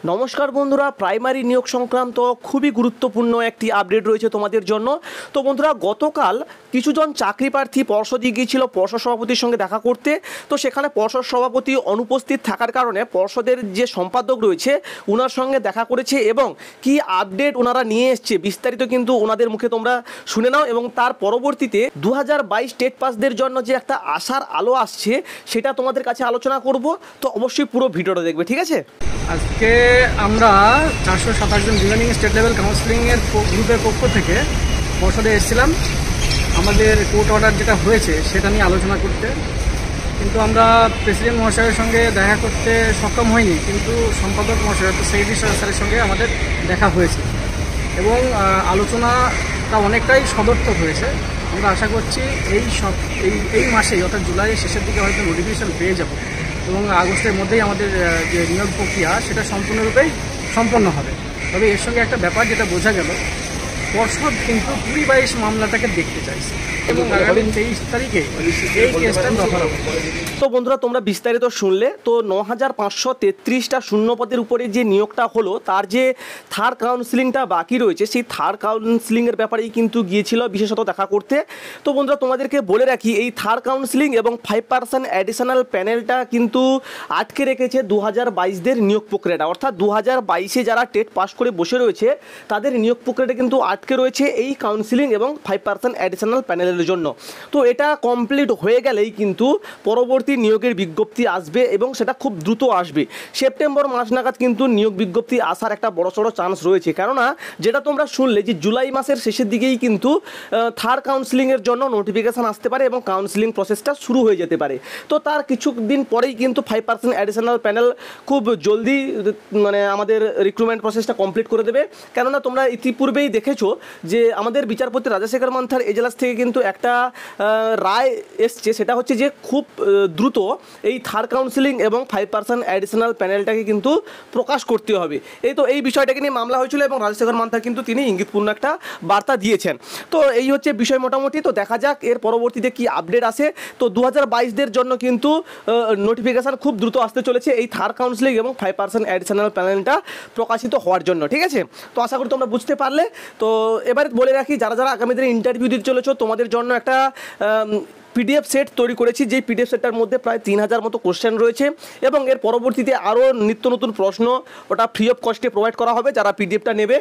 নমস্কার বন্ধুরা, প্রাইমারি নিয়োগ সংক্রান্ত খুবই গুরুত্বপূর্ণ একটি আপডেট রয়েছে তোমাদের জন্য। তো বন্ধুরা, গতকাল কিছুজন চাকরি প্রার্থী পর্ষদে গিয়েছিল পর্ষদ সভাপতির সঙ্গে দেখা করতে। তো সেখানে পর্ষদ সভাপতি অনুপস্থিত থাকার কারণে পর্ষদের যে সম্পাদক রয়েছে ওনার সঙ্গে দেখা করেছে এবং কি আপডেট ওনারা নিয়ে এসছে বিস্তারিত কিন্তু ওনাদের মুখে তোমরা শুনে নাও। এবং তার পরবর্তীতে 2022 টেট পাসদের জন্য যে একটা আশার আলো আসছে সেটা তোমাদের কাছে আলোচনা করব। তো অবশ্যই পুরো ভিডিওটা দেখবে, ঠিক আছে? আজকে আমরা 427 জন রিমেনিং স্টেট লেভেল কাউন্সিলিংয়ের গ্রুপের পক্ষ থেকে পর্ষদে এসেছিলাম আমাদের কোর্ট অর্ডার যেটা হয়েছে সেটা নিয়ে আলোচনা করতে। কিন্তু আমরা প্রেসিডেন্ট মহাশয়ের সঙ্গে দেখা করতে সক্ষম হইনি, কিন্তু সম্পাদক মহাশয় তো সেক্রেটারি স্যারের সঙ্গে আমাদের দেখা হয়েছে এবং আলোচনাটা অনেকটাই সদর্থক হয়েছে। আমরা আশা করছি এই মাসেই অর্থাৎ জুলাইয়ের শেষের দিকে হয়তো নোটিফিকেশন পেয়ে যাব এবং আগস্টের মধ্যেই আমাদের যে নিয়োগ প্রক্রিয়া সেটা সম্পূর্ণরূপেই সম্পন্ন হবে। তবে এর সঙ্গে একটা ব্যাপার যেটা বোঝা গেল, পর্ষদ কিন্তু 2022 মামলাটাকে দেখতে চাইছে এবং আগামী 23 তারিখে এই কেসটা দফা হবে। তো বন্ধুরা, তোমরা বিস্তারিত শুনলে। তো 9533টা শূন্য পদের উপরে যে নিয়োগটা হলো তার যে থার্ড কাউন্সিলিংটা বাকি রয়েছে সেই থার্ড কাউন্সিলিংয়ের ব্যাপারেই কিন্তু গিয়েছিল বিশেষত দেখা করতে। তো বন্ধুরা, তোমাদেরকে বলে রাখি এই থার্ড কাউন্সিলিং এবং 5% অ্যাডিশনাল প্যানেলটা কিন্তু আটকে রেখেছে 2022দের নিয়োগ প্রক্রিয়াটা, অর্থাৎ 2022-এ যারা টেট পাস করে বসে রয়েছে তাদের নিয়োগ প্রক্রিয়াটা কিন্তু আটকে রয়েছে এই কাউন্সিলিং এবং 5% অ্যাডিশনাল প্যানেলের জন্য। তো এটা কমপ্লিট হয়ে গেলেই কিন্তু পরবর্তী নিয়োগের বিজ্ঞপ্তি আসবে এবং সেটা খুব দ্রুত আসবে। সেপ্টেম্বর মাস নাগাদ কিন্তু নিয়োগ বিজ্ঞপ্তি আসার একটা বড়সড় চান্স রয়েছে, কেননা যেটা তোমরা শুনলে যে জুলাই মাসের শেষের দিকেই কিন্তু থার্ড কাউন্সিলিংয়ের জন্য নোটিফিকেশান আসতে পারে এবং কাউন্সিলিং প্রসেসটা শুরু হয়ে যেতে পারে। তো তার কিছুদিন পরেই কিন্তু 5% অ্যাডিশনাল প্যানেল খুব জলদি আমাদের রিক্রুটমেন্ট প্রসেসটা কমপ্লিট করে দেবে। কেননা তোমরা ইতিপূর্বেই দেখেছো যে আমাদের বিচারপতি রাজাশেখর মান্থার এজলাস থেকে কিন্তু একটা রায় এসছে, সেটা হচ্ছে যে খুব দ্রুত এই থার্ড কাউন্সিলিং এবং 5% অ্যাডিশনাল প্যানেলটাকে কিন্তু প্রকাশ করতে হবে। এই বিষয়টাকে নিয়ে মামলা হয়েছিল এবং রাজাশেখর মান্থা কিন্তু তিনি ইঙ্গিতপূর্ণ একটা বার্তা দিয়েছেন। তো এই হচ্ছে বিষয় মোটামুটি। তো দেখা যাক এর পরবর্তীতে কি আপডেট আসে। তো 2022দের জন্য কিন্তু নোটিফিকেশান খুব দ্রুত আসতে চলেছে এই থার্ড কাউন্সিলিং এবং 5% অ্যাডিশনাল প্যানেলটা প্রকাশিত হওয়ার জন্য, ঠিক আছে? তো আশা করি তোমরা বুঝতে পারলে। তো এবার বলে রাখি, যারা যারা আগামী দিনে ইন্টারভিউ দিতে চলেছো তোমাদের জন্য একটা পিডিএফ সেট তৈরি করেছি, যেই পিডিএফ সেটটার মধ্যে প্রায় 3000 মতো কোশ্চেন রয়েছে এবং এর পরবর্তীতে আরও নিত্য নতুন প্রশ্ন ওটা ফ্রি অফ কস্টে প্রোভাইড করা হবে যারা পিডিএফটা নেবে।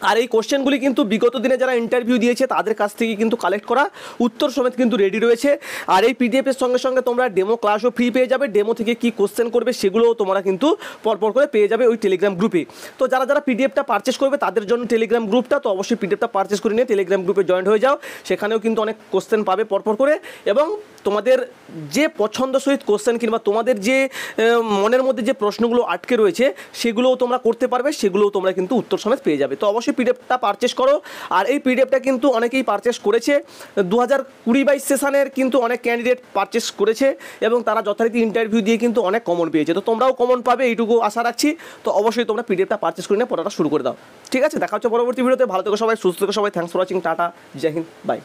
আর এই কোশ্চেনগুলি কিন্তু বিগত দিনে যারা ইন্টারভিউ দিয়েছে তাদের কাছ থেকে কিন্তু কালেক্ট করা উত্তর সমেত কিন্তু রেডি রয়েছে। আর এই পিডিএফের সঙ্গে সঙ্গে তোমরা ডেমো ক্লাসও ফ্রি পেয়ে যাবে। ডেমো থেকে কি কোশ্চেন করবে সেগুলোও তোমরা কিন্তু পরপর করে পেয়ে যাবে ওই টেলিগ্রাম গ্রুপে। তো যারা যারা পিডিএফটা পারচেস করবে তাদের জন্য টেলিগ্রাম গ্রুপটা, তো অবশ্যই পিডিএফটা পারচেস করে নিয়ে টেলিগ্রাম গ্রুপে জয়েন হয়ে যাও। সেখানেও কিন্তু অনেক কোশ্চেন পাবে পরপর করে এবং তোমাদের যে পছন্দসই কোশ্চেন কিংবা তোমাদের যে মনের মধ্যে যে প্রশ্নগুলো আটকে রয়েছে সেগুলোও তোমরা করতে পারবে, সেগুলোও তোমরা কিন্তু উত্তর সমেত পেয়ে যাবে। তো অবশ্যই পিডিএফটা পারচেস করো। আর এই পিডিএফটা কিন্তু অনেকেই পারচেস করেছে, 2020-22 সেশনের কিন্তু অনেক ক্যান্ডিডেট পারচেস করেছে এবং তারা যথারীতি ইন্টারভিউ দিয়ে কিন্তু অনেক কমন পেয়েছে। তো তোমরাও কমন পাবে এইটুকু আশা রাখছি। তো অবশ্যই তোমরা পিডিএফটা পারচেস করে নিয়ে পড়াটা শুরু করে দাও, ঠিক আছে? দেখা হচ্ছে পরবর্তী ভিডিওতে। ভালো থেকো সবাই, সুস্থ থেকো সবাই। Thanks for watching. টাটা, জয় হিন্দ, বাই।